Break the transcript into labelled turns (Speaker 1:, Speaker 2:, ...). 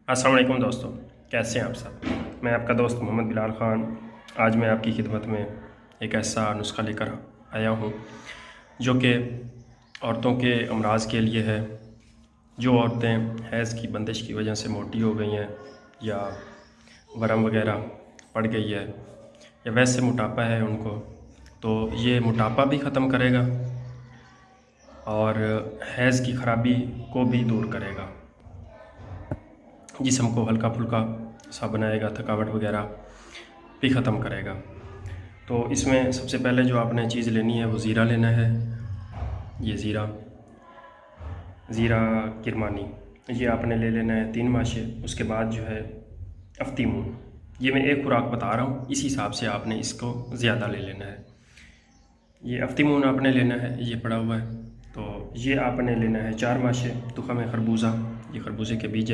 Speaker 1: अस्सलाम वालेकुम दोस्तों, कैसे हैं आप सब। मैं आपका दोस्त मोहम्मद बिलाल ख़ान आज मैं आपकी खिदमत में एक ऐसा नुस्खा लेकर आया हूँ जो कि औरतों के अमराज के लिए है। जो औरतें हैज़ की बंदिश की वजह से मोटी हो गई हैं या वरम वगैरह पड़ गई है या वैसे मोटापा है उनको, तो ये मोटापा भी ख़त्म करेगा और हैज़ की ख़राबी को भी दूर करेगा, जिस्म को हल्का फुल्का सा बनाएगा, थकावट वगैरह भी ख़त्म करेगा। तो इसमें सबसे पहले जो आपने चीज़ लेनी है वो ज़ीरा लेना है। ये ज़ीरा किरमानी ये आपने ले लेना है 3 माशे। उसके बाद जो है अफ्तीमून, ये मैं एक खुराक बता रहा हूँ, इस हिसाब से आपने इसको ज़्यादा ले लेना है। ये अफ्तीमून आपने लेना है, ये पड़ा हुआ है। तो ये आपने लेना है 4 माशे तुख़म खरबूजा, ये खरबूजे के बीज